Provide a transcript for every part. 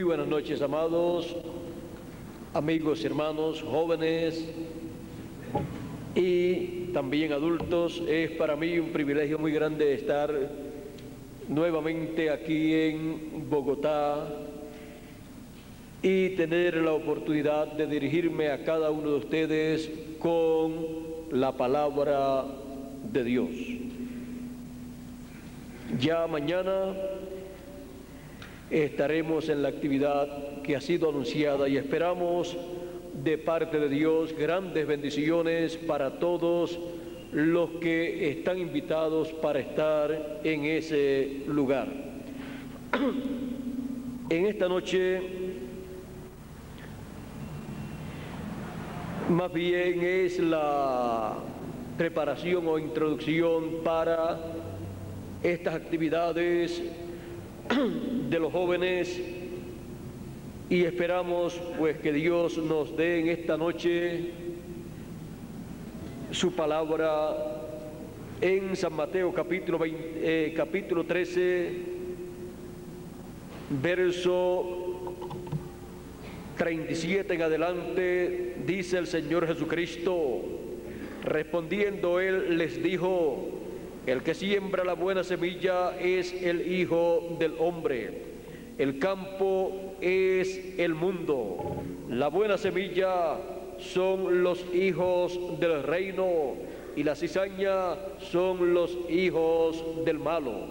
Muy buenas noches, amados amigos y hermanos, jóvenes y también adultos. Es para mí un privilegio muy grande estar nuevamente aquí en Bogotá y tener la oportunidad de dirigirme a cada uno de ustedes con la palabra de Dios. Ya mañana estaremos en la actividad que ha sido anunciada y esperamos de parte de Dios grandes bendiciones para todos los que están invitados para estar en ese lugar. En esta noche, más bien es la preparación o introducción para estas actividades de los jóvenes, y esperamos pues que Dios nos dé en esta noche su palabra en San Mateo capítulo 13, verso 37 en adelante. Dice el Señor Jesucristo: respondiendo él les dijo: el que siembra la buena semilla es el Hijo del Hombre. El campo es el mundo. La buena semilla son los hijos del reino y la cizaña son los hijos del malo.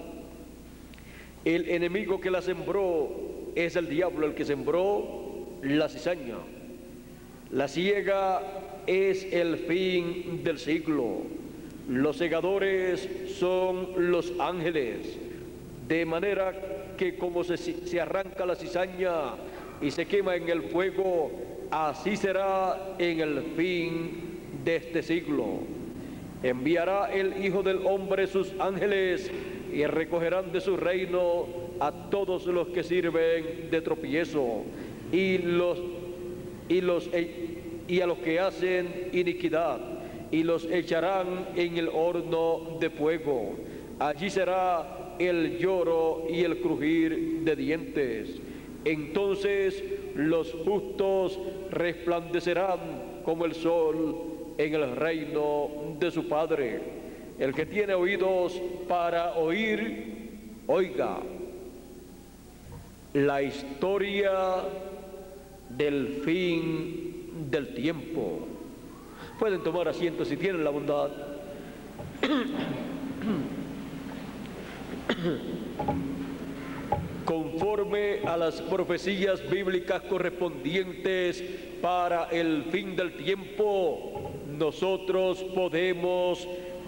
El enemigo que la sembró es el diablo, el que sembró la cizaña. La siega es el fin del siglo. Los segadores son los ángeles, de manera que como se arranca la cizaña y se quema en el fuego, así será en el fin de este siglo. Enviará el Hijo del Hombre sus ángeles y recogerán de su reino a todos los que sirven de tropiezo y a los que hacen iniquidad, y los echarán en el horno de fuego. Allí será el lloro y el crujir de dientes. Entonces los justos resplandecerán como el sol en el reino de su Padre. El que tiene oídos para oír, oiga. La historia del fin del tiempo. Pueden tomar asiento si tienen la bondad. Conforme a las profecías bíblicas correspondientes para el fin del tiempo, nosotros podemos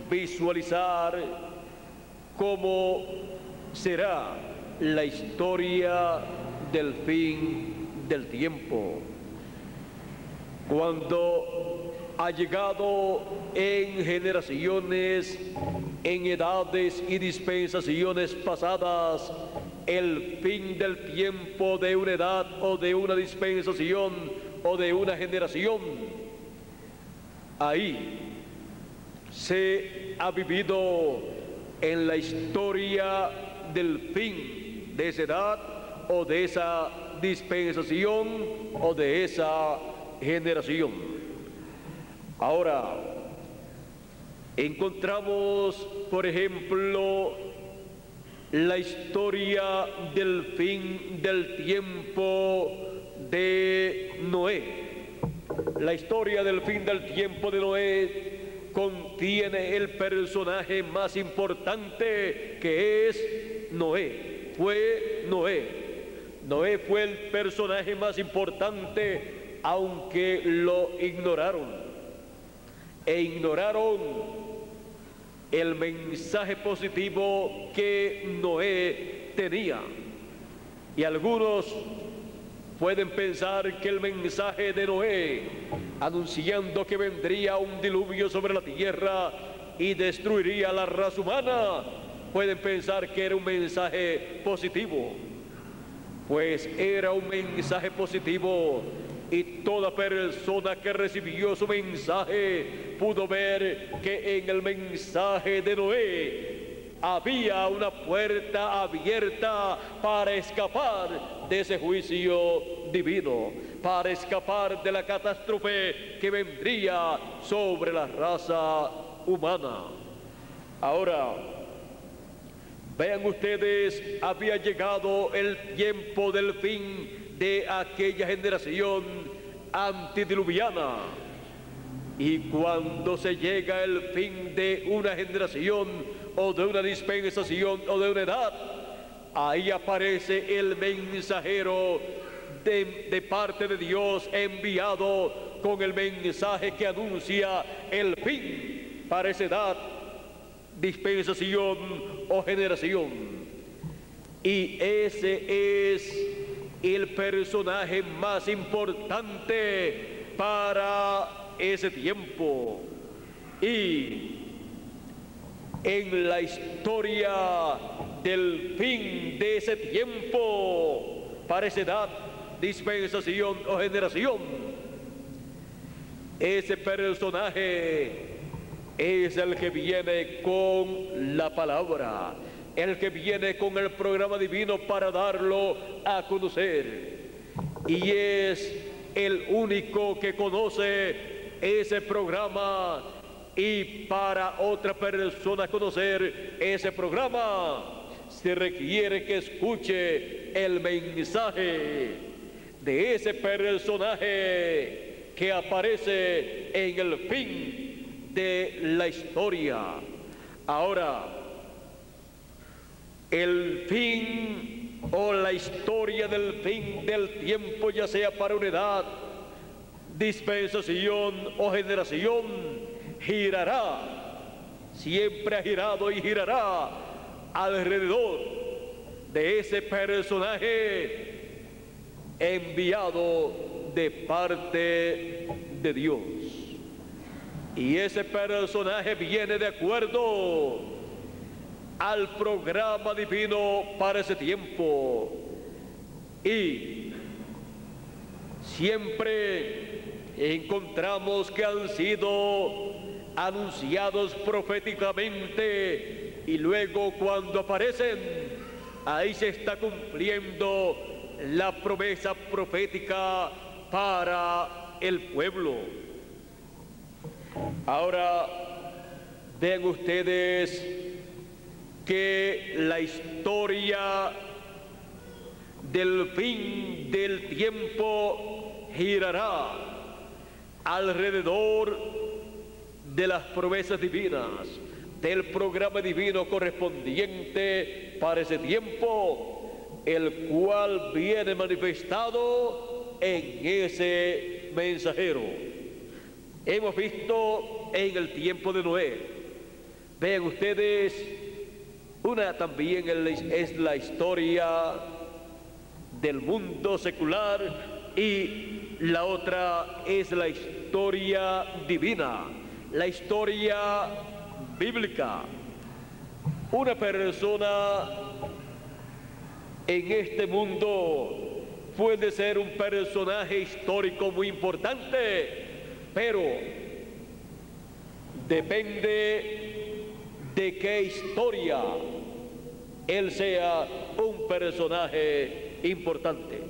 visualizar cómo será la historia del fin del tiempo. Cuando ha llegado en generaciones, en edades y dispensaciones pasadas, el fin del tiempo de una edad o de una dispensación o de una generación, ahí se ha vivido en la historia del fin de esa edad o de esa dispensación o de esa generación. Ahora, encontramos, por ejemplo, la historia del fin del tiempo de Noé. La historia del fin del tiempo de Noé contiene el personaje más importante, que es Noé. Fue Noé. Noé fue el personaje más importante, aunque lo ignoraron. E ignoraron el mensaje positivo que Noé tenía. Y algunos pueden pensar que el mensaje de Noé, anunciando que vendría un diluvio sobre la tierra y destruiría la raza humana, pueden pensar que era un mensaje positivo. Pues era un mensaje positivo, y toda persona que recibió su mensaje pudo ver que en el mensaje de Noé había una puerta abierta para escapar de ese juicio divino, para escapar de la catástrofe que vendría sobre la raza humana. Ahora, vean ustedes, había llegado el tiempo del fin de aquella generación antediluviana. Y cuando se llega el fin de una generación o de una dispensación o de una edad, ahí aparece el mensajero de parte de Dios enviado con el mensaje que anuncia el fin para esa edad, dispensación o generación. Y ese es el personaje más importante para ese tiempo. Y en la historia del fin de ese tiempo, para esa edad, dispensación o generación, ese personaje es el que viene con la palabra, el que viene con el programa divino para darlo a conocer. Y es el único que conoce ese programa, y para otra persona conocer ese programa se requiere que escuche el mensaje de ese personaje que aparece en el fin de la historia. Ahora, el fin o la historia del fin del tiempo, ya sea para una edad, dispensación o generación, girará, siempre ha girado y girará alrededor de ese personaje enviado de parte de Dios. Y ese personaje viene de acuerdo al programa divino para ese tiempo. Y siempre encontramos que han sido anunciados proféticamente, y luego cuando aparecen, ahí se está cumpliendo la promesa profética para el pueblo. Ahora, vean ustedes que la historia del fin del tiempo girará alrededor de las promesas divinas, del programa divino correspondiente para ese tiempo, el cual viene manifestado en ese mensajero. Hemos visto en el tiempo de Noé. Vean ustedes, una también es la historia del mundo secular, y la otra es la historia divina, la historia bíblica. Una persona en este mundo puede ser un personaje histórico muy importante, pero depende de qué historia él sea un personaje importante.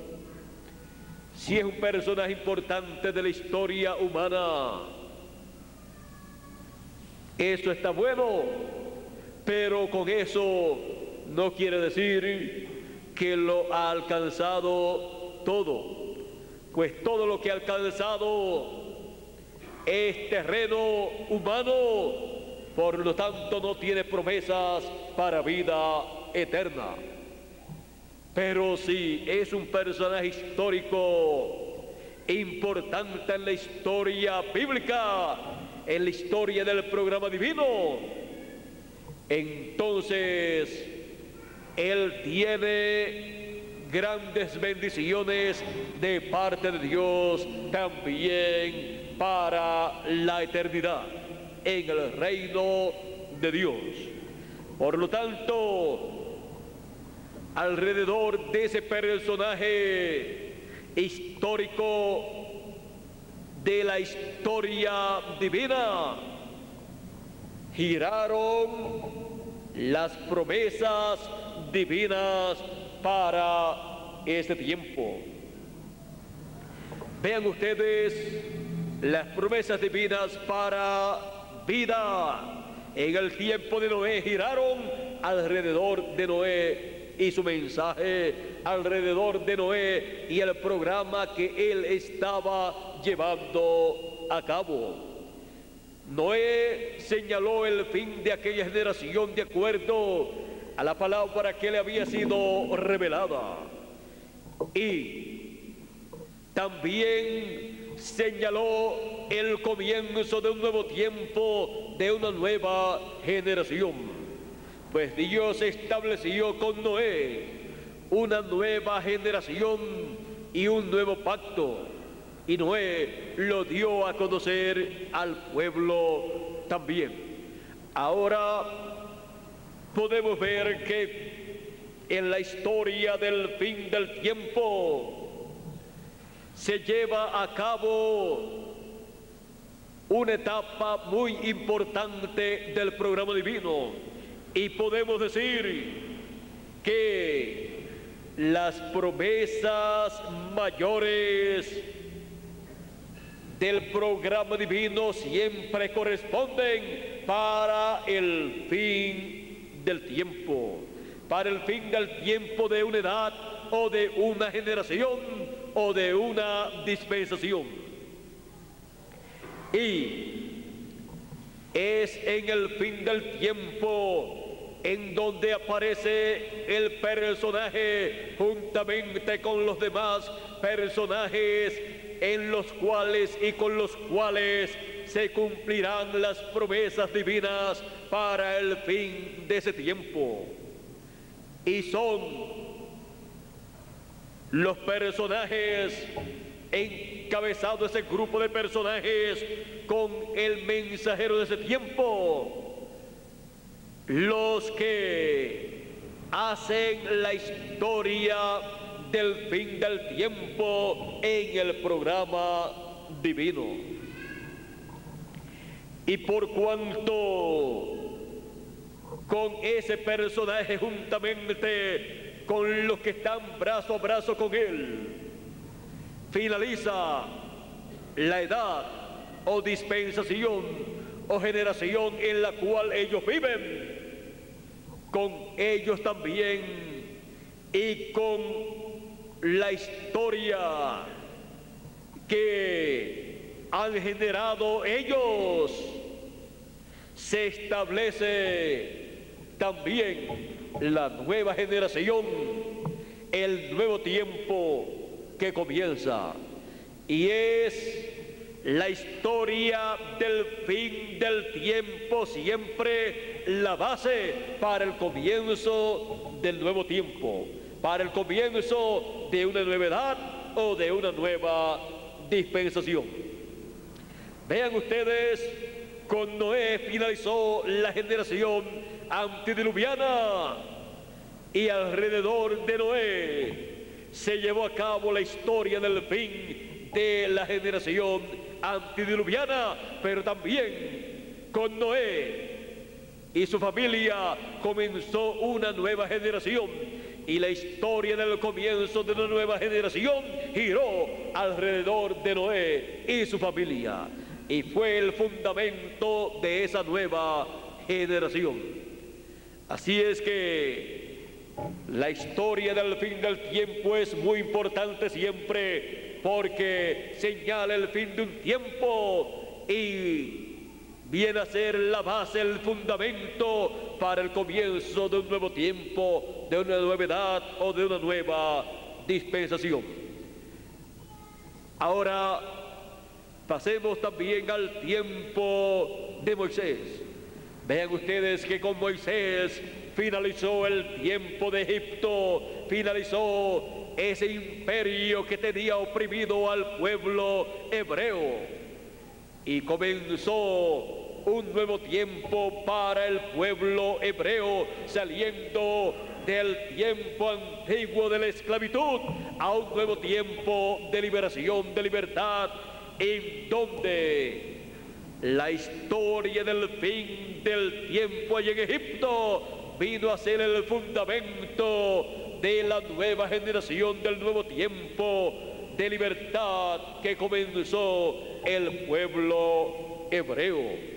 Si es un personaje importante de la historia humana, eso está bueno, pero con eso no quiere decir que lo ha alcanzado todo, pues todo lo que ha alcanzado es terreno humano, por lo tanto no tiene promesas para vida eterna. Pero si es un personaje histórico importante en la historia bíblica, en la historia del programa divino, entonces él tiene grandes bendiciones de parte de Dios también para la eternidad en el reino de Dios. Por lo tanto, alrededor de ese personaje histórico de la historia divina giraron las promesas divinas para este tiempo. Vean ustedes las promesas divinas para vida. En el tiempo de Noé giraron alrededor de Noé y su mensaje, alrededor de Noé y el programa que él estaba llevando a cabo. Noé señaló el fin de aquella generación de acuerdo a la palabra que le había sido revelada, y también señaló el comienzo de un nuevo tiempo, de una nueva generación, pues Dios estableció con Noé una nueva generación y un nuevo pacto, y Noé lo dio a conocer al pueblo también. Ahora podemos ver que en la historia del fin del tiempo se lleva a cabo una etapa muy importante del programa divino, y podemos decir que las promesas mayores del programa divino siempre corresponden para el fin del tiempo, para el fin del tiempo de una edad o de una generación o de una dispensación. Y es en el fin del tiempo en donde aparece el personaje juntamente con los demás personajes en los cuales y con los cuales se cumplirán las promesas divinas para el fin de ese tiempo. Y son los personajes encabezados, ese grupo de personajes con el mensajero de ese tiempo, los que hacen la historia del fin del tiempo en el programa divino. Y por cuanto con ese personaje, juntamente con los que están brazo a brazo con él, finaliza la edad o dispensación o generación en la cual ellos viven, con ellos también y con la historia que han generado ellos, se establece también la nueva generación, el nuevo tiempo que comienza, y es la historia del fin del tiempo siempre la base para el comienzo del nuevo tiempo, para el comienzo de una nueva edad o de una nueva dispensación. Vean ustedes, con Noé finalizó la generación antediluviana, y alrededor de Noé se llevó a cabo la historia del fin de la generación antediluviana, pero también con Noé y su familia comenzó una nueva generación, y la historia del comienzo de una nueva generación giró alrededor de Noé y su familia, y fue el fundamento de esa nueva generación. Así es que la historia del fin del tiempo es muy importante siempre, porque señala el fin de un tiempo y viene a ser la base, el fundamento para el comienzo de un nuevo tiempo, de una nueva edad o de una nueva dispensación. Ahora pasemos también al tiempo de Moisés. Vean ustedes que con Moisés finalizó el tiempo de Egipto, finalizó ese imperio que tenía oprimido al pueblo hebreo, y comenzó un nuevo tiempo para el pueblo hebreo, saliendo del tiempo antiguo de la esclavitud a un nuevo tiempo de liberación, de libertad, en donde la historia del fin del tiempo allá en Egipto vino a ser el fundamento de la nueva generación, del nuevo tiempo de libertad que comenzó el pueblo hebreo.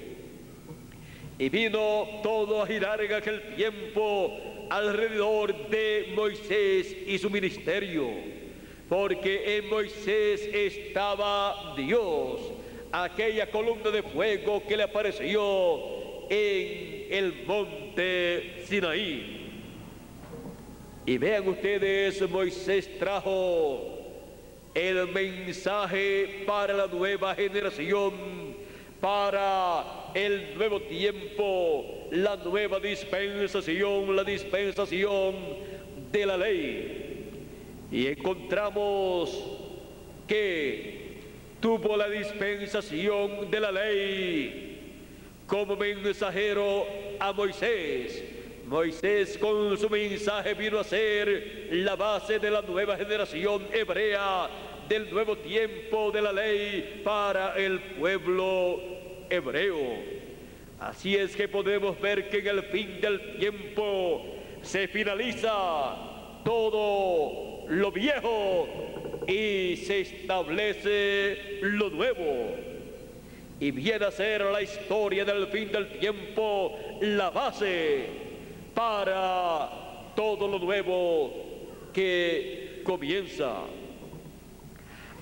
Y vino todo a girar en aquel tiempo alrededor de Moisés y su ministerio, porque en Moisés estaba Dios, aquella columna de fuego que le apareció en el monte Sinaí. Y vean ustedes, Moisés trajo el mensaje para la nueva generación, para el nuevo tiempo, la nueva dispensación, la dispensación de la ley. Y encontramos que tuvo la dispensación de la ley como mensajero a Moisés. Moisés con su mensaje vino a ser la base de la nueva generación hebrea, del nuevo tiempo de la ley para el pueblo hebreo. Así es que podemos ver que en el fin del tiempo se finaliza todo lo viejo y se establece lo nuevo. Y viene a ser la historia del fin del tiempo la base para todo lo nuevo que comienza.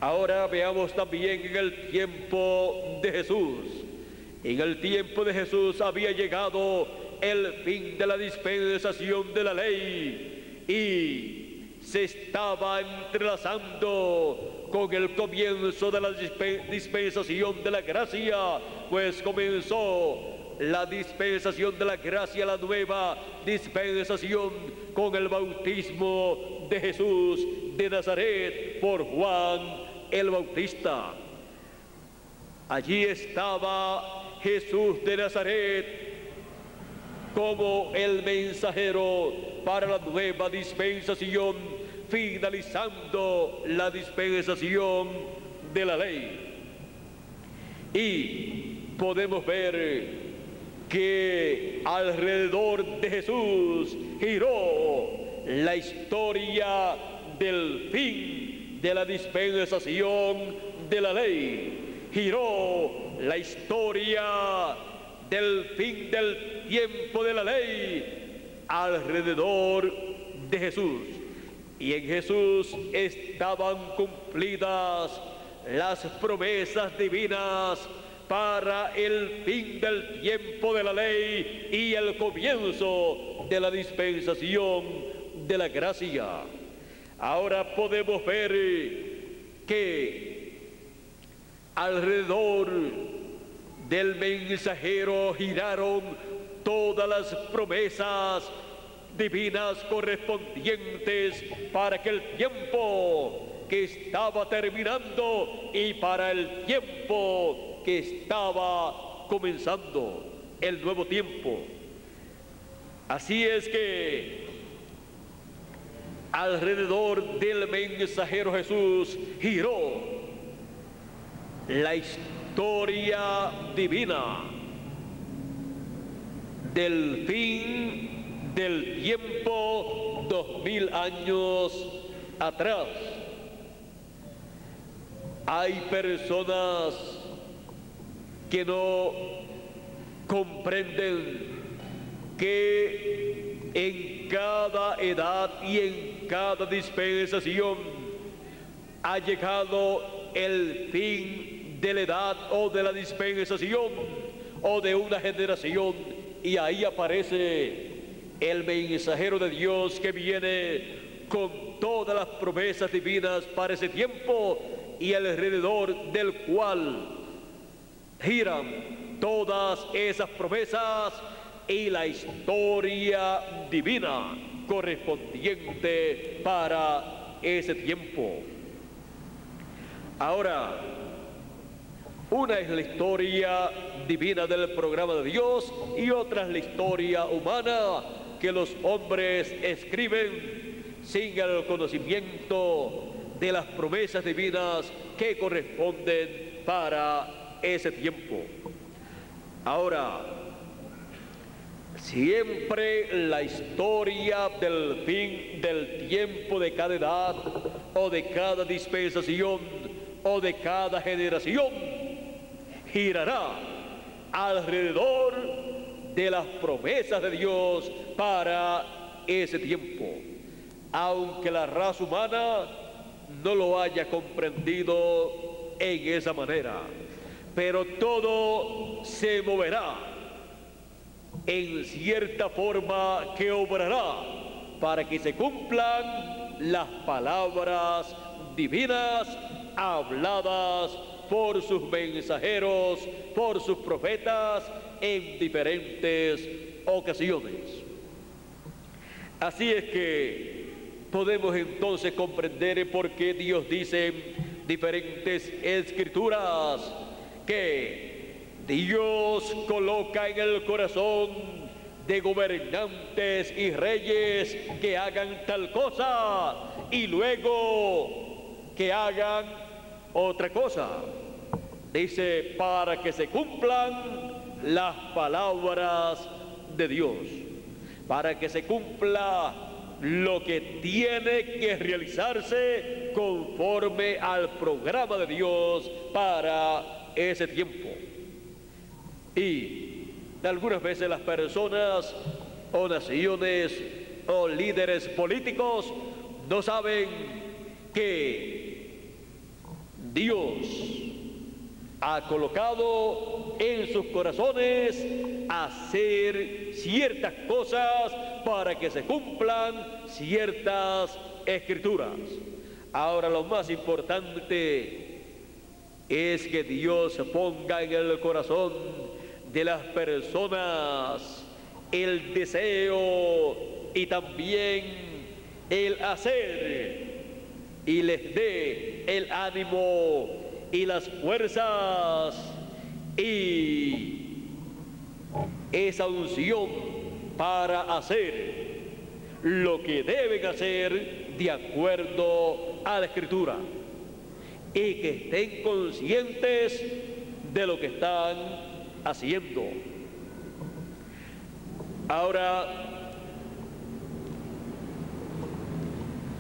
Ahora veamos también en el tiempo de Jesús. En el tiempo de Jesús había llegado el fin de la dispensación de la ley y se estaba entrelazando con el comienzo de la dispensación de la gracia, pues comenzó la dispensación de la gracia, la nueva dispensación, con el bautismo de Jesús de Nazaret por Juan el Bautista. Allí estaba Jesús de Nazaret como el mensajero para la nueva dispensación, finalizando la dispensación de la ley. Y podemos ver que alrededor de Jesús giró la historia del fin de la dispensación de la ley, giró la historia del fin del tiempo de la ley alrededor de Jesús. Y en Jesús estaban cumplidas las promesas divinas para el fin del tiempo de la ley y el comienzo de la dispensación de la gracia. Ahora podemos ver que alrededor del mensajero giraron todas las promesas divinas correspondientes para aquel tiempo que estaba terminando y para el tiempo que estaba comenzando, el nuevo tiempo. Así es que alrededor del mensajero Jesús giró la historia divina del fin del tiempo 2000 años atrás. Hay personas que no comprenden que en cada edad y en cada dispensación ha llegado el fin de la edad o de la dispensación o de una generación, y ahí aparece el mensajero de Dios que viene con todas las promesas divinas para ese tiempo y alrededor del cual giran todas esas promesas y la historia divina correspondiente para ese tiempo. Ahora, una es la historia divina del programa de Dios y otra es la historia humana que los hombres escriben sin el conocimiento de las promesas divinas que corresponden para ese tiempo. Ahora, Siempre la historia del fin del tiempo de cada edad o de cada dispensación o de cada generación girará alrededor de las promesas de Dios para ese tiempo, aunque la raza humana no lo haya comprendido en esa manera, pero todo se moverá en cierta forma que obrará para que se cumplan las palabras divinas habladas por sus mensajeros, por sus profetas en diferentes ocasiones. Así es que podemos entonces comprender por qué Dios dice en diferentes escrituras que Dios coloca en el corazón de gobernantes y reyes que hagan tal cosa y luego que hagan otra cosa. Dice, para que se cumplan las palabras de Dios, para que se cumpla lo que tiene que realizarse conforme al programa de Dios para ese tiempo. Y algunas veces las personas o naciones o líderes políticos no saben que Dios ha colocado en sus corazones hacer ciertas cosas para que se cumplan ciertas escrituras. Ahora, lo más importante es que Dios ponga en el corazón de las personas el deseo y también el hacer, y les dé el ánimo y las fuerzas y esa unción para hacer lo que deben hacer de acuerdo a la Escritura, y que estén conscientes de lo que están haciendo. Ahora,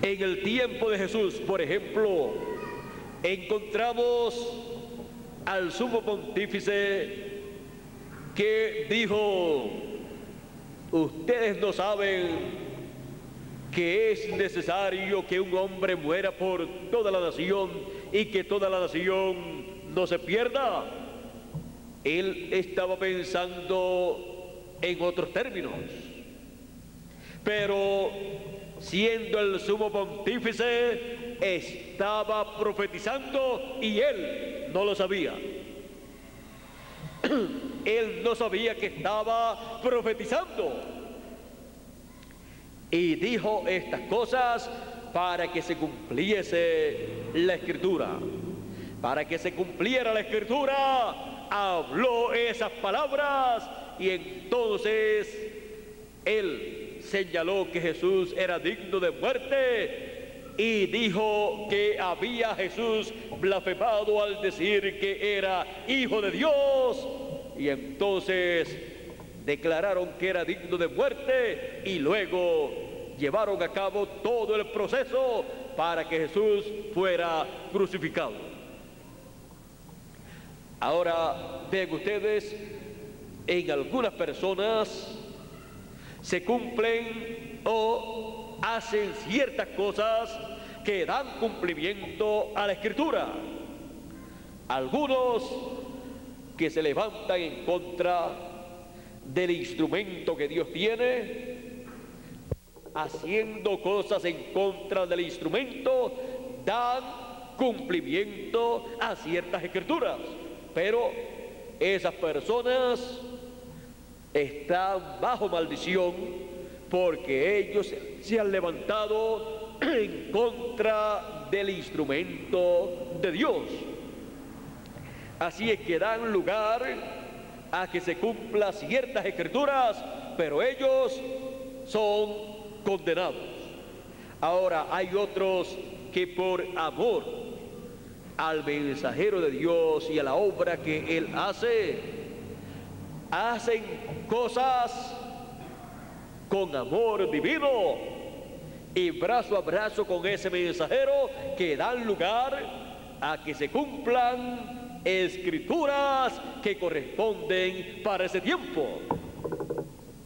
en el tiempo de Jesús, por ejemplo, encontramos al sumo pontífice que dijo: ustedes no saben que es necesario que un hombre muera por toda la nación y que toda la nación no se pierda. Él estaba pensando en otros términos, pero siendo el sumo pontífice estaba profetizando y él no lo sabía. Él no sabía que estaba profetizando, y dijo estas cosas para que se cumpliese la Escritura. Para que se cumpliera la Escritura, habló esas palabras, y entonces él señaló que Jesús era digno de muerte y dijo que había Jesús blasfemado al decir que era hijo de Dios, y entonces declararon que era digno de muerte y luego llevaron a cabo todo el proceso para que Jesús fuera crucificado. Ahora, vean ustedes, en algunas personas se cumplen o hacen ciertas cosas que dan cumplimiento a la Escritura. Algunos que se levantan en contra del instrumento que Dios tiene, haciendo cosas en contra del instrumento, dan cumplimiento a ciertas escrituras, pero esas personas están bajo maldición porque ellos se han levantado en contra del instrumento de Dios. Así es que dan lugar a que se cumplan ciertas escrituras, pero ellos son condenados. Ahora, hay otros que por amor al mensajero de Dios y a la obra que él hace, hacen cosas con amor divino y brazo a brazo con ese mensajero, que dan lugar a que se cumplan escrituras que corresponden para ese tiempo.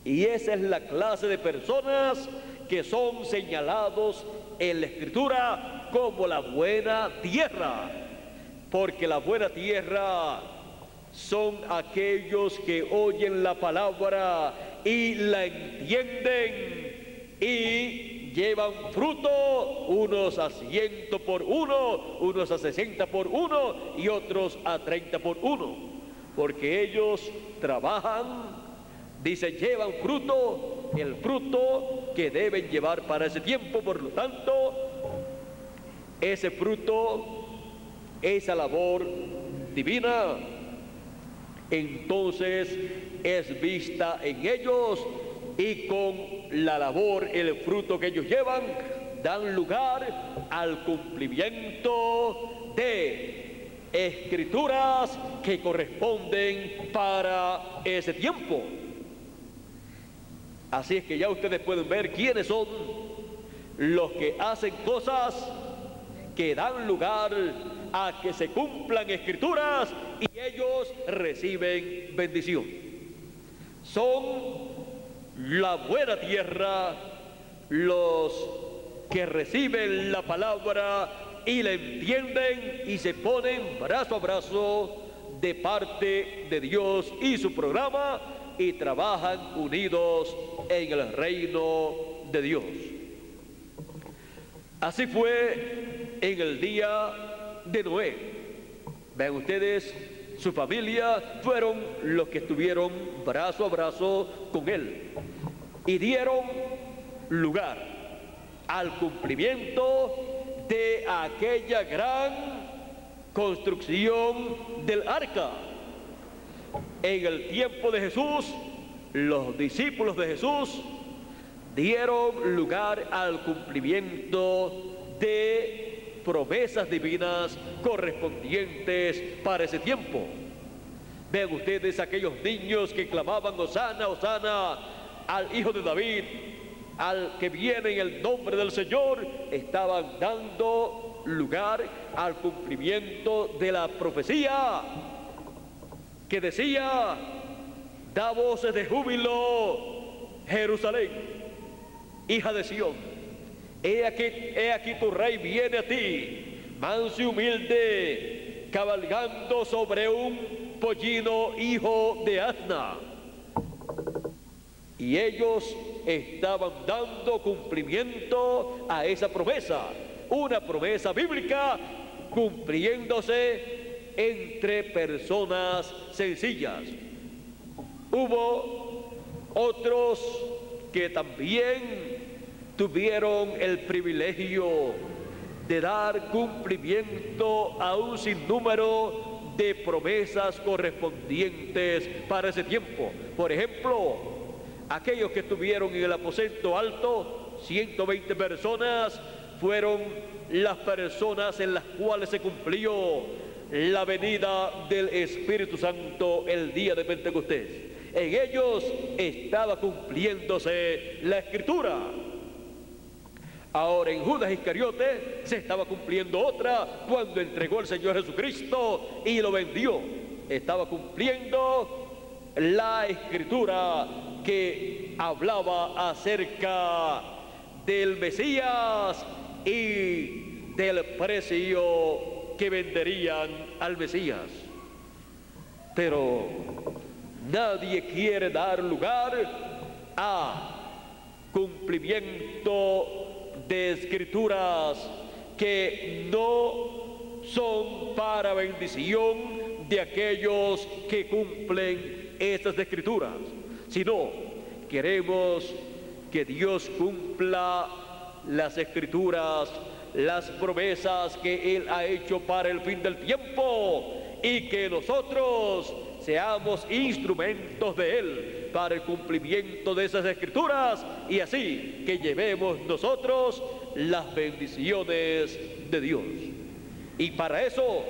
Y esa es la clase de personas que son señalados en la Escritura como la buena tierra, porque la buena tierra son aquellos que oyen la palabra y la entienden y llevan fruto, unos a 100 por uno, unos a 60 por uno y otros a 30 por uno, porque ellos trabajan, dice, llevan fruto, el fruto que deben llevar para ese tiempo. Por lo tanto, ese fruto, esa labor divina, entonces es vista en ellos, y con la labor, el fruto que ellos llevan, dan lugar al cumplimiento de escrituras que corresponden para ese tiempo. Así es que ya ustedes pueden ver quiénes son los que hacen cosas que dan lugar a que se cumplan escrituras y ellos reciben bendición. Son la buena tierra, los que reciben la palabra y la entienden y se ponen brazo a brazo de parte de Dios y su programa, y trabajan unidos en el reino de Dios. Así fue en el día de Noé. Vean ustedes, su familia fueron los que estuvieron brazo a brazo con él y dieron lugar al cumplimiento de aquella gran construcción del arca. En el tiempo de Jesús, los discípulos de Jesús dieron lugar al cumplimiento de promesas divinas correspondientes para ese tiempo. Vean ustedes aquellos niños que clamaban Hosana, Hosana al Hijo de David, al que viene en el nombre del Señor, estaban dando lugar al cumplimiento de la profecía que decía: da voces de júbilo, Jerusalén, hija de Sión, he aquí tu rey viene a ti, manso y humilde, cabalgando sobre un pollino, hijo de asna. Y ellos estaban dando cumplimiento a esa promesa, una promesa bíblica cumpliéndose entre personas sencillas. Hubo otros que también tuvieron el privilegio de dar cumplimiento a un sinnúmero de promesas correspondientes para ese tiempo. Por ejemplo, aquellos que estuvieron en el aposento alto, 120 personas, fueron las personas en las cuales se cumplió la venida del Espíritu Santo el día de Pentecostés. En ellos estaba cumpliéndose la Escritura. Ahora en Judas Iscariote se estaba cumpliendo otra cuando entregó al Señor Jesucristo y lo vendió. Estaba cumpliendo la Escritura que hablaba acerca del Mesías y del precio que venderían al Mesías. Pero nadie quiere dar lugar a cumplimiento de escrituras que no son para bendición de aquellos que cumplen estas escrituras, sino queremos que Dios cumpla las escrituras, las promesas que Él ha hecho para el fin del tiempo, y que nosotros seamos instrumentos de Él para el cumplimiento de esas escrituras, y así que llevemos nosotros las bendiciones de Dios. Y para eso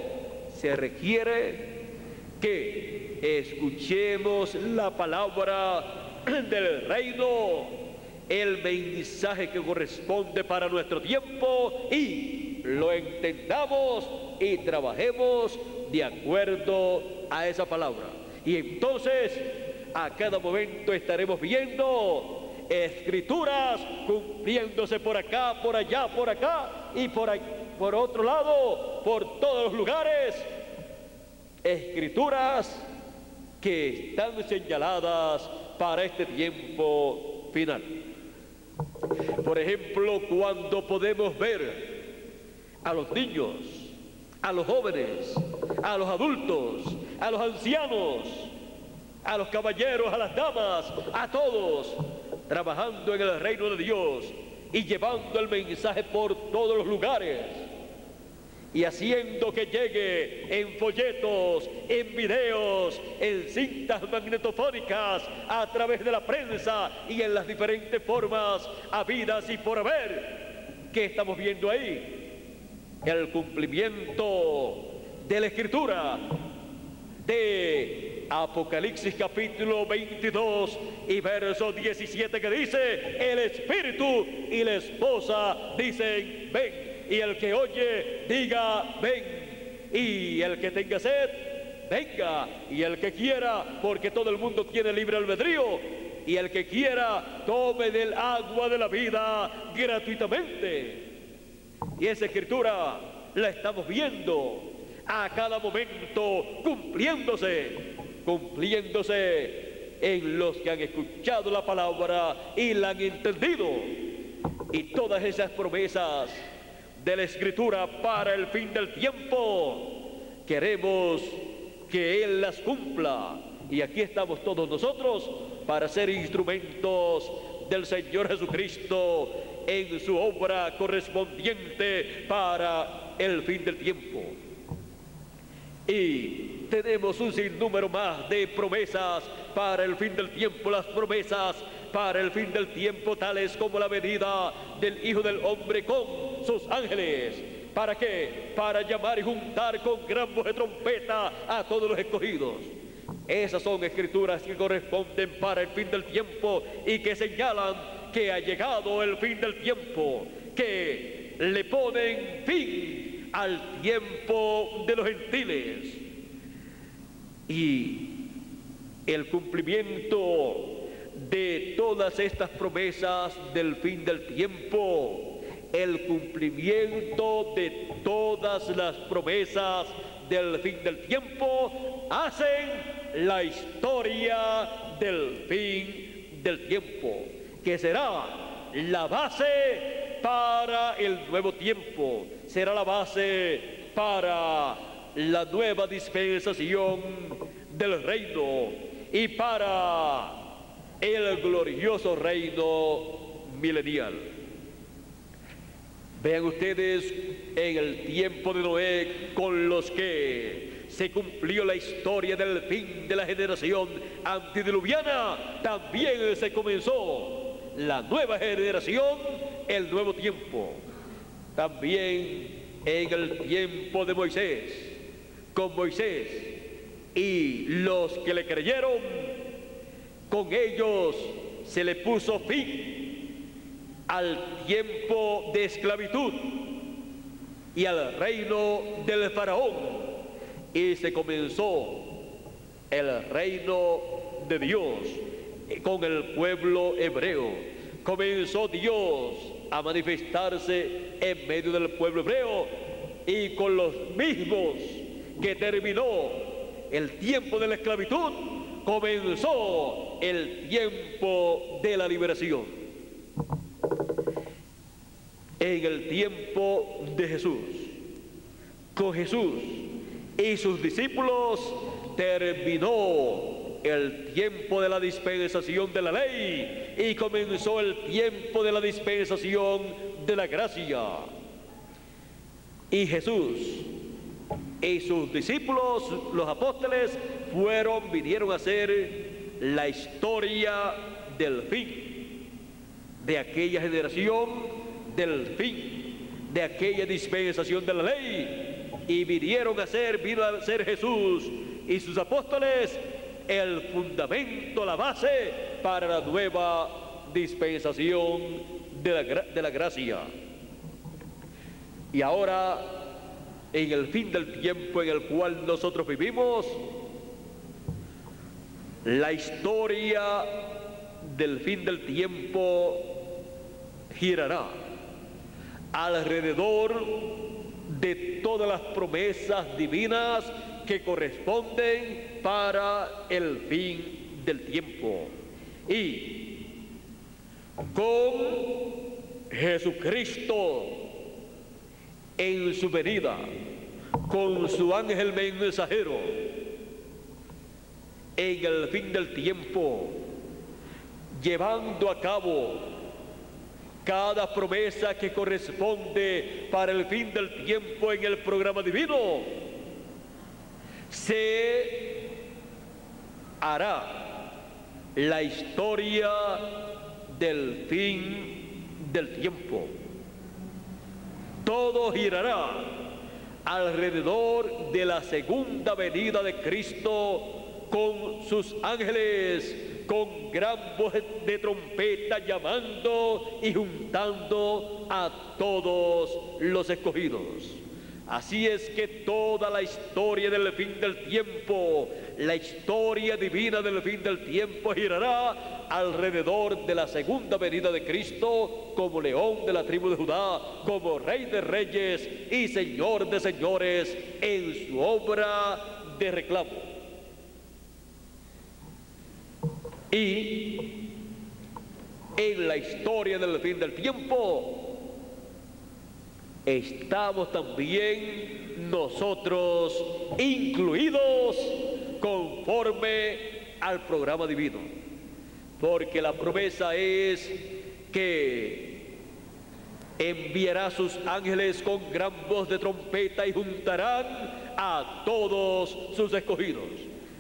se requiere que escuchemos la palabra del reino el mensaje que corresponde para nuestro tiempo y lo entendamos y trabajemos de acuerdo a esa palabra. Y entonces a cada momento estaremos viendo escrituras cumpliéndose por acá, por allá, por acá y por otro lado, por todos los lugares. Escrituras que están señaladas para este tiempo final. Por ejemplo, cuando podemos ver a los niños, a los jóvenes, a los adultos, a los ancianos, a los caballeros, a las damas, a todos, trabajando en el reino de Dios y llevando el mensaje por todos los lugares y haciendo que llegue en folletos, en videos, en cintas magnetofónicas, a través de la prensa y en las diferentes formas habidas y por haber. ¿Qué estamos viendo ahí? El cumplimiento de la Escritura de Apocalipsis capítulo 22 y verso 17, que dice: el Espíritu y la esposa dicen ven, y el que oye diga ven, y el que tenga sed venga, y el que quiera, porque todo el mundo tiene libre albedrío, y el que quiera tome del agua de la vida gratuitamente. Y esa escritura la estamos viendo a cada momento cumpliéndose en los que han escuchado la palabra y la han entendido. Y todas esas promesas de la Escritura para el fin del tiempo, queremos que Él las cumpla. Y aquí estamos todos nosotros para ser instrumentos del Señor Jesucristo en su obra correspondiente para el fin del tiempo. Y tenemos un sinnúmero más de promesas para el fin del tiempo. Las promesas para el fin del tiempo, tales como la venida del Hijo del Hombre con sus ángeles. ¿Para qué? Para llamar y juntar con gran voz de trompeta a todos los escogidos. Esas son escrituras que corresponden para el fin del tiempo y que señalan que ha llegado el fin del tiempo, que le ponen fin al tiempo de los gentiles. Y el cumplimiento de todas estas promesas del fin del tiempo, el cumplimiento de todas las promesas del fin del tiempo, hacen la historia del fin del tiempo, que será la base para el nuevo tiempo, será la base para la nueva dispensación del reino y para el glorioso reino milenial. Vean ustedes, en el tiempo de Noé, con los que se cumplió la historia del fin de la generación antediluviana, también se comenzó la nueva generación, el nuevo tiempo. También en el tiempo de Moisés, con Moisés y los que le creyeron, con ellos se le puso fin al tiempo de esclavitud y al reino del faraón, y se comenzó el reino de Dios con el pueblo hebreo. Comenzó Dios a manifestarse en medio del pueblo hebreo, y con los mismos que terminó el tiempo de la esclavitud, comenzó el tiempo de la liberación. En el tiempo de Jesús, con Jesús y sus discípulos, terminó el tiempo de la dispensación de la ley y comenzó el tiempo de la dispensación de la gracia. Y Jesús y sus discípulos, los apóstoles, vinieron a ser la historia del fin de aquella generación, del fin de aquella dispensación de la ley, y vino a ser Jesús y sus apóstoles el fundamento, la base para la nueva dispensación de la gracia. Y ahora, en el fin del tiempo en el cual nosotros vivimos, la historia del fin del tiempo girará alrededor de todas las promesas divinas que corresponden para el fin del tiempo. Y con Jesucristo en su venida, con su ángel mensajero, en el fin del tiempo, llevando a cabo cada promesa que corresponde para el fin del tiempo en el programa divino, se hará la historia del fin del tiempo. Todo girará alrededor de la segunda venida de Cristo con sus ángeles, con gran voz de trompeta, llamando y juntando a todos los escogidos. Así es que toda la historia del fin del tiempo, la historia divina del fin del tiempo, girará alrededor de la segunda venida de Cristo como león de la tribu de Judá, como rey de reyes y señor de señores en su obra de reclamo. Y en la historia del fin del tiempo estamos también nosotros incluidos conforme al programa divino, porque la promesa es que enviará sus ángeles con gran voz de trompeta y juntarán a todos sus escogidos.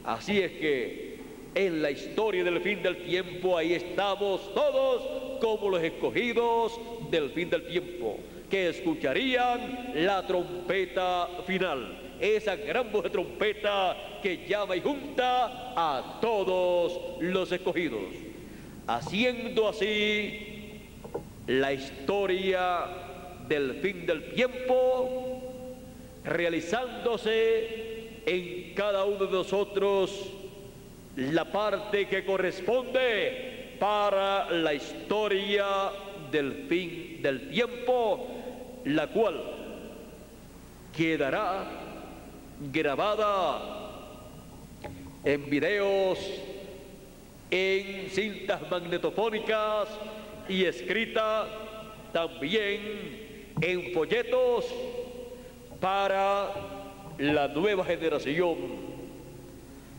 Así es que en la historia del fin del tiempo ahí estamos todos como los escogidos del fin del tiempo, que escucharían la trompeta final, esa gran voz de trompeta que llama y junta a todos los escogidos, haciendo así la historia del fin del tiempo, realizándose en cada uno de nosotros la parte que corresponde para la historia del fin del tiempo, la cual quedará grabada en videos, en cintas magnetofónicas y escrita también en folletos para la nueva generación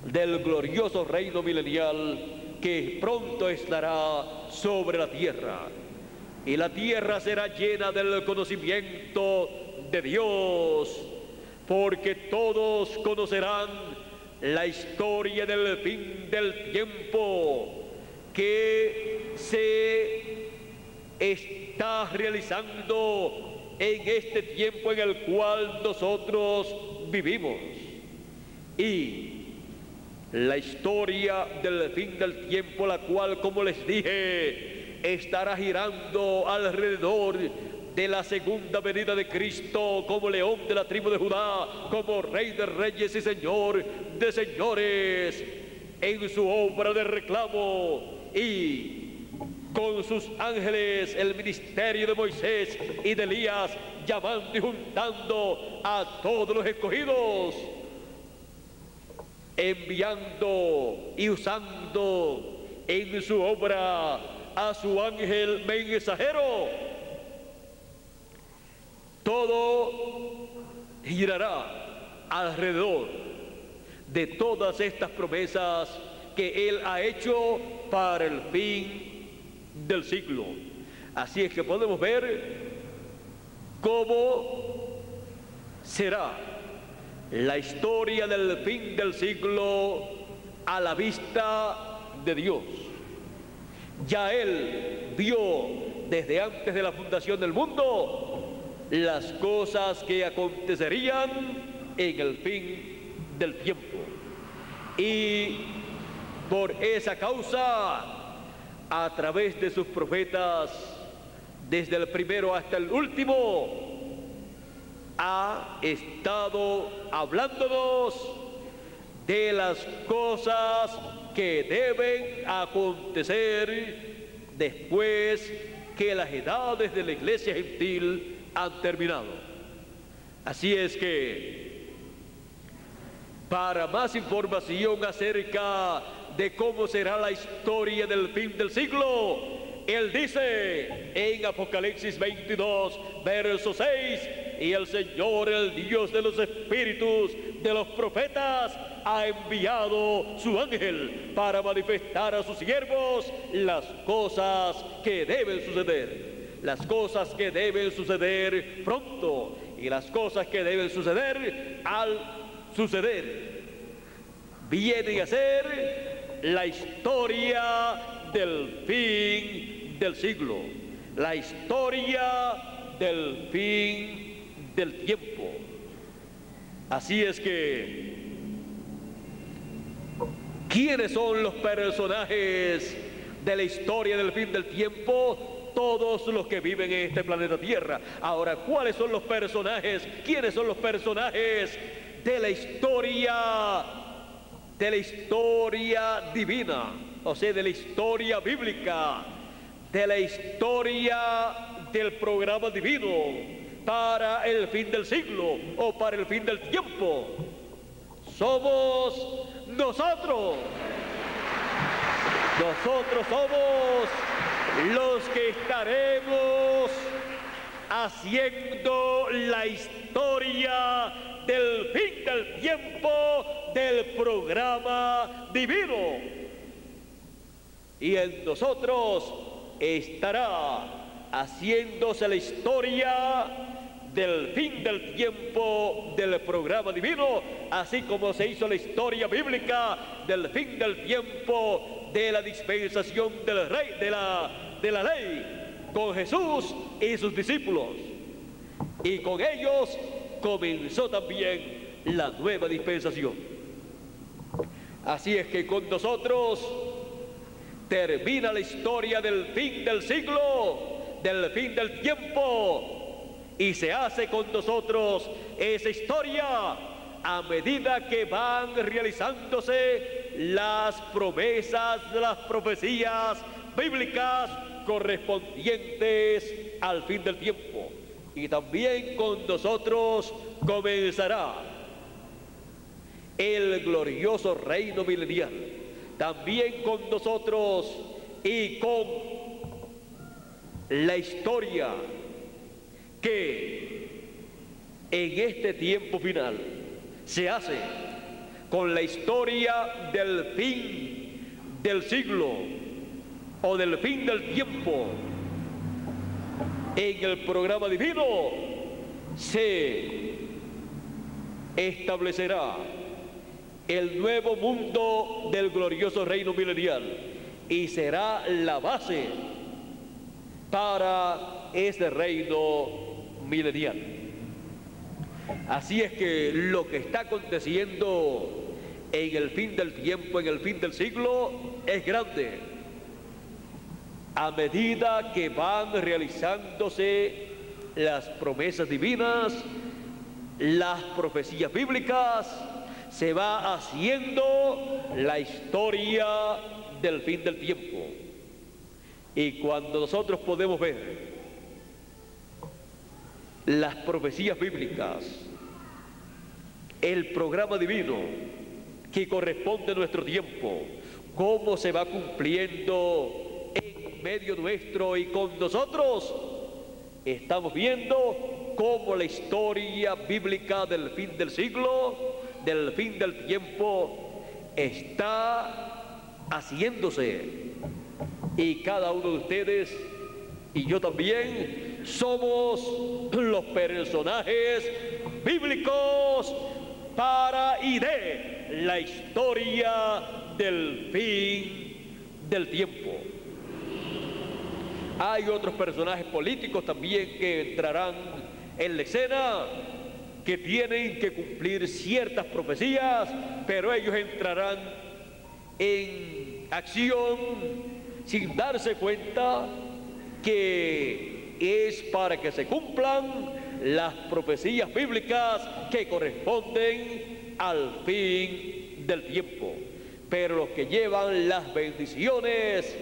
del glorioso reino milenial que pronto estará sobre la tierra. Y la tierra será llena del conocimiento de Dios, porque todos conocerán la historia del fin del tiempo que se está realizando en este tiempo en el cual nosotros vivimos. Y la historia del fin del tiempo, la cual, como les dije, estará girando alrededor de la segunda venida de Cristo como león de la tribu de Judá, como rey de reyes y señor de señores en su obra de reclamo, y con sus ángeles el ministerio de Moisés y de Elías, llamando y juntando a todos los escogidos, enviando y usando en su obra a su ángel mensajero. Todo girará alrededor de todas estas promesas que Él ha hecho para el fin del siglo. Así es que podemos ver cómo será la historia del fin del siglo a la vista de Dios. Ya Él vio desde antes de la fundación del mundo las cosas que acontecerían en el fin del tiempo. Y por esa causa a través de sus profetas, desde el primero hasta el último, ha estado hablándonos de las cosas que deben acontecer después que las edades de la iglesia gentil han terminado. Así es que, para más información acerca de cómo será la historia del fin del siglo, él dice en Apocalipsis 22, verso 6, y el Señor, el Dios de los espíritus de los profetas, ha enviado su ángel para manifestar a sus siervos las cosas que deben suceder. Las cosas que deben suceder pronto y las cosas que deben suceder al suceder. Vienen a ser la historia del fin del siglo, la historia del fin del tiempo. Así es que, ¿quiénes son los personajes de la historia del fin del tiempo? Todos los que viven en este planeta Tierra. Ahora, ¿cuáles son los personajes? ¿Quiénes son los personajes de la historia divina? O sea, de la historia bíblica, de la historia del programa divino para el fin del siglo o para el fin del tiempo. Somos nosotros. Nosotros somos los que estaremos haciendo la historia del fin del tiempo del programa divino. Y en nosotros estará haciéndose la historia del fin del tiempo del programa divino, así como se hizo la historia bíblica del fin del tiempo de la dispensación del rey, de la ley, con Jesús y sus discípulos. Y con ellos comenzó también la nueva dispensación. Así es que con nosotros termina la historia del fin del siglo, del fin del tiempo, y se hace con nosotros esa historia a medida que van realizándose las promesas, las profecías bíblicas correspondientes al fin del tiempo. Y también con nosotros comenzará el glorioso reino milenial. También con nosotros y con la historia que en este tiempo final se hace con la historia del fin del siglo o del fin del tiempo. En el programa divino se establecerá el nuevo mundo del glorioso reino milenial y será la base para ese reino milenial. Así es que lo que está aconteciendo en el fin del tiempo, en el fin del siglo, es grande. A medida que van realizándose las promesas divinas, las profecías bíblicas, se va haciendo la historia del fin del tiempo. Y cuando nosotros podemos ver las profecías bíblicas, el programa divino que corresponde a nuestro tiempo, cómo se va cumpliendo en medio nuestro y con nosotros, estamos viendo cómo la historia bíblica del fin del siglo, del fin del tiempo, está haciéndose. Y cada uno de ustedes y yo también somos los personajes bíblicos para y de la historia del fin del tiempo. Hay otros personajes políticos también que entrarán en la escena, que tienen que cumplir ciertas profecías, pero ellos entrarán en acción sin darse cuenta que es para que se cumplan las profecías bíblicas que corresponden al fin del tiempo. Pero los que llevan las bendiciones,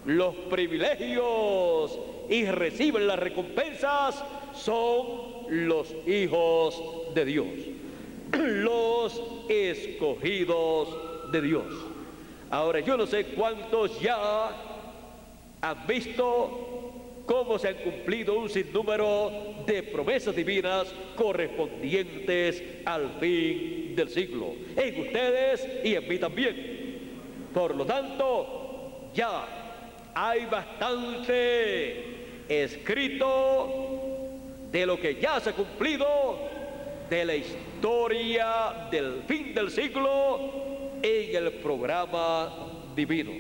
los privilegios y reciben las recompensas son los hijos de Dios, los escogidos de Dios. Ahora, yo no sé cuántos ya han visto cómo se han cumplido un sinnúmero de promesas divinas correspondientes al fin del siglo, en ustedes y en mí también. Por lo tanto, ya hay bastante escrito de lo que ya se ha cumplido de la historia del fin del siglo en el programa divino.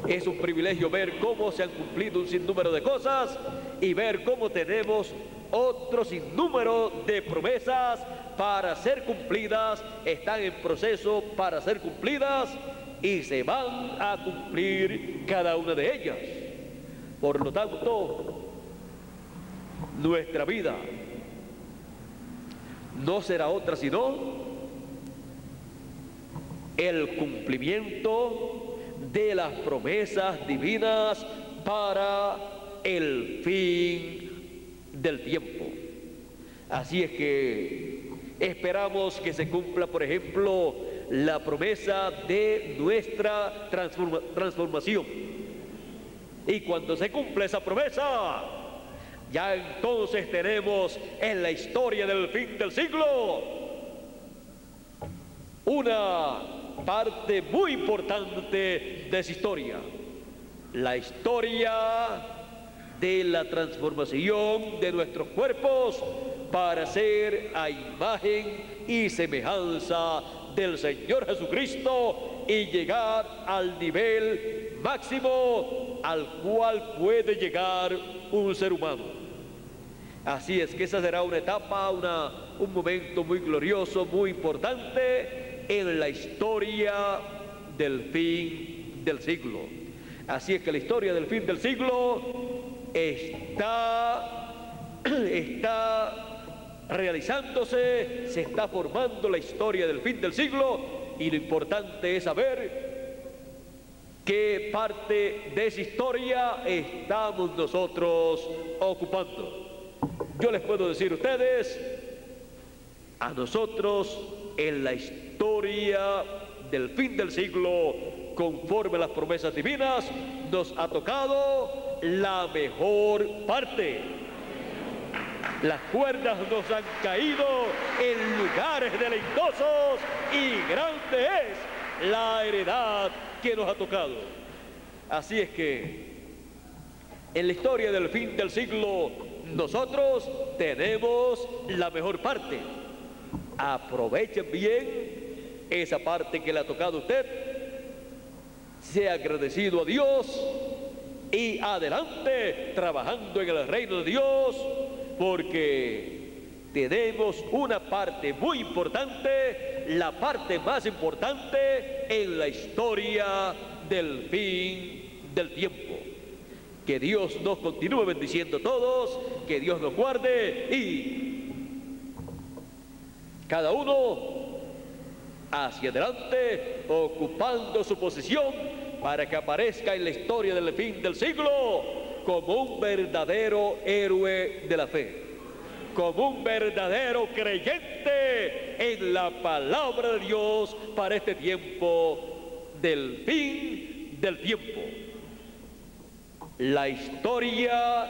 Es un privilegio ver cómo se han cumplido un sinnúmero de cosas y ver cómo tenemos otro sinnúmero de promesas para ser cumplidas, están en proceso para ser cumplidas y se van a cumplir cada una de ellas. Por lo tanto, nuestra vida no será otra sino el cumplimiento de las promesas divinas para el fin del tiempo. Así es que esperamos que se cumpla, por ejemplo, la promesa de nuestra transformación. Y cuando se cumple esa promesa, ya entonces tenemos en la historia del fin del siglo una parte muy importante de esa historia, la historia de la transformación de nuestros cuerpos para ser a imagen y semejanza del Señor Jesucristo y llegar al nivel máximo al cual puede llegar un ser humano. Así es que esa será una etapa, un momento muy glorioso, muy importante en la historia del fin del siglo. Así es que la historia del fin del siglo está realizándose, se está formando la historia del fin del siglo, y lo importante es saber qué parte de esa historia estamos nosotros ocupando. Yo les puedo decir a ustedes, a nosotros en la historia del fin del siglo, conforme a las promesas divinas, nos ha tocado la mejor parte. Las cuerdas nos han caído en lugares deleitosos y grande es la heredad que nos ha tocado. Así es que en la historia del fin del siglo nosotros tenemos la mejor parte. Aprovechen bien esa parte que le ha tocado a usted, sea agradecido a Dios y adelante trabajando en el reino de Dios, porque tenemos una parte muy importante, la parte más importante en la historia del fin del tiempo. Que Dios nos continúe bendiciendo a todos, que Dios nos guarde y cada uno hacia adelante ocupando su posición para que aparezca en la historia del fin del siglo como un verdadero héroe de la fe, como un verdadero creyente en la palabra de Dios para este tiempo del fin del tiempo. La historia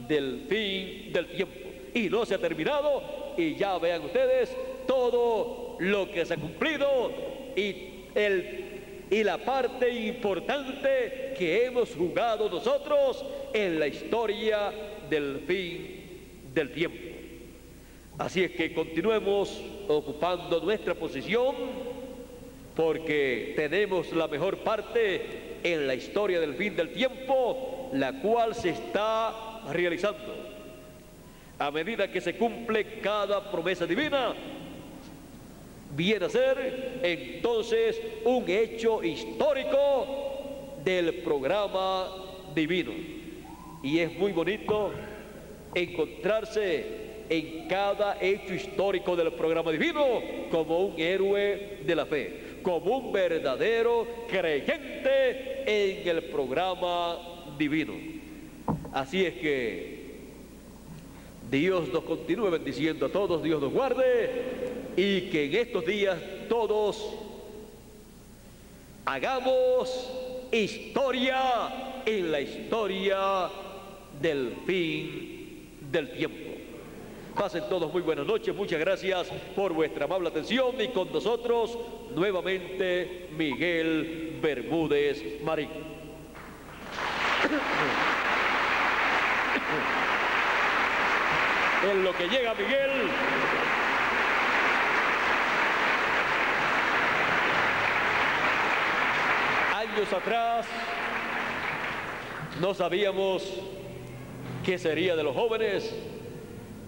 del fin del tiempo. Y no se ha terminado, y ya vean ustedes todo lo que se ha cumplido y la parte importante que hemos jugado nosotros en la historia del fin del tiempo. Así es que continuemos ocupando nuestra posición, porque tenemos la mejor parte en la historia del fin del tiempo, la cual se está realizando. A medida que se cumple cada promesa divina, viene a ser entonces un hecho histórico del programa divino. Y es muy bonito encontrarse en cada hecho histórico del programa divino como un héroe de la fe, como un verdadero creyente en el programa divino. Así es que Dios nos continúe bendiciendo a todos, Dios nos guarde, y que en estos días todos hagamos historia en la historia del fin del tiempo. Pasen todos muy buenas noches, muchas gracias por vuestra amable atención, y con nosotros nuevamente Miguel Bermúdez Marín. En lo que llega Miguel, años atrás no sabíamos qué sería de los jóvenes,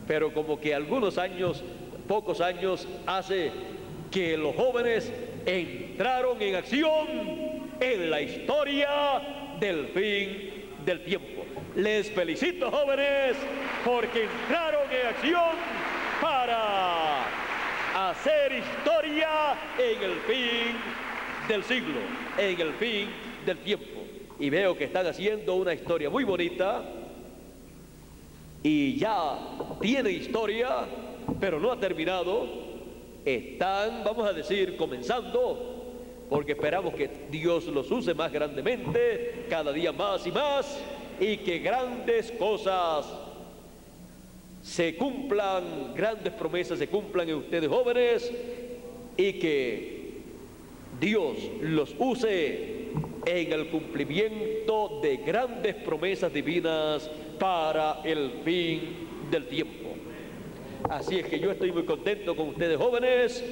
pero como que algunos años, pocos años hace que los jóvenes entraron en acción en la historia del fin del tiempo. Les felicito, jóvenes, porque entraron en acción para hacer historia en el fin del siglo, en el fin del tiempo. Y veo que están haciendo una historia muy bonita, y ya tiene historia, pero no ha terminado. Están, vamos a decir, comenzando, porque esperamos que Dios los use más grandemente, cada día más y más, y que grandes cosas se cumplan, grandes promesas se cumplan en ustedes, jóvenes, y que Dios los use en el cumplimiento de grandes promesas divinas para el fin del tiempo. Así es que yo estoy muy contento con ustedes, jóvenes,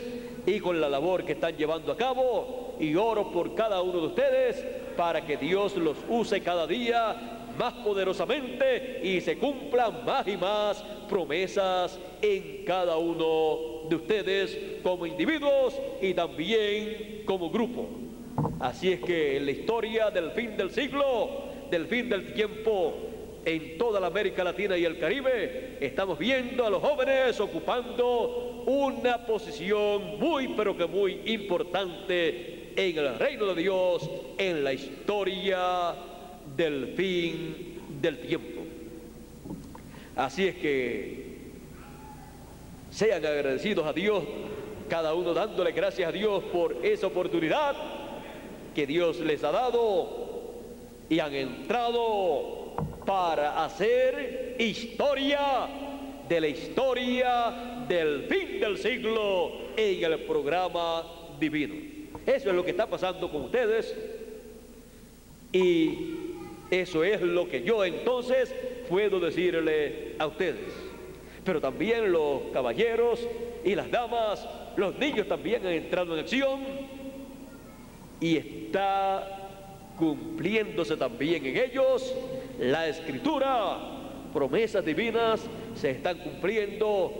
y con la labor que están llevando a cabo, y oro por cada uno de ustedes para que Dios los use cada día más poderosamente y se cumplan más y más promesas en cada uno de ustedes como individuos y también como grupo. Así es que en la historia del fin del siglo, del fin del tiempo, en toda la América Latina y el Caribe, estamos viendo a los jóvenes ocupando una posición muy, pero que muy importante en el reino de Dios, en la historia del fin del tiempo. Así es que sean agradecidos a Dios, cada uno dándole gracias a Dios por esa oportunidad que Dios les ha dado, y han entrado para hacer historia de la historia del fin del siglo en el programa divino. Eso es lo que está pasando con ustedes, y eso es lo que yo entonces puedo decirle a ustedes. Pero también los caballeros y las damas, los niños también han entrado en acción, y está cumpliéndose también en ellos la Escritura. Promesas divinas se están cumpliendo,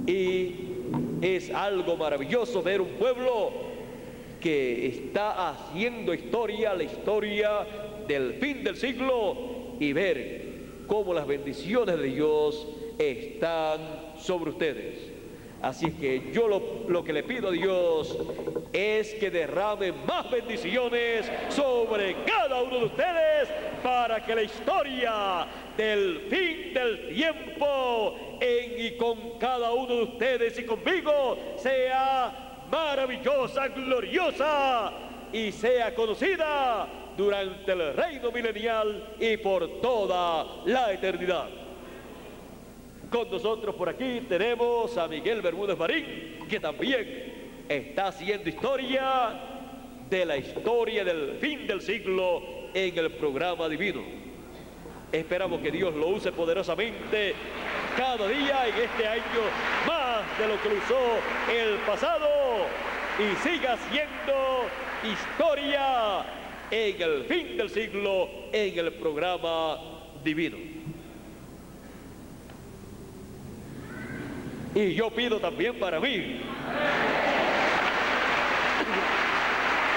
y es algo maravilloso ver un pueblo que está haciendo historia, la historia del fin del siglo, y ver cómo las bendiciones de Dios están sobre ustedes. Así que yo lo que le pido a Dios es que derrame más bendiciones sobre cada uno de ustedes, para que la historia del fin del tiempo en y con cada uno de ustedes y conmigo sea maravillosa, gloriosa, y sea conocida durante el reino milenial y por toda la eternidad. Con nosotros por aquí tenemos a Miguel Bermúdez Marín, que también está haciendo historia de la historia del fin del siglo en el programa divino. Esperamos que Dios lo use poderosamente cada día en este año, más de lo que lo usó el pasado, y siga haciendo historia en el fin del siglo en el programa divino. Y yo pido también para mí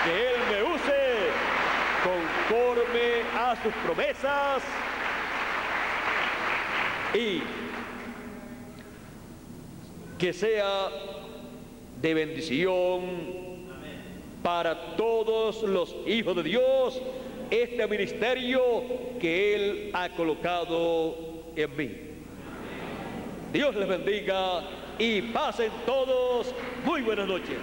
que Él me use con conforme a sus promesas y que sea de bendición para todos los hijos de Dios este ministerio que Él ha colocado en mí. Dios les bendiga y pasen todos muy buenas noches.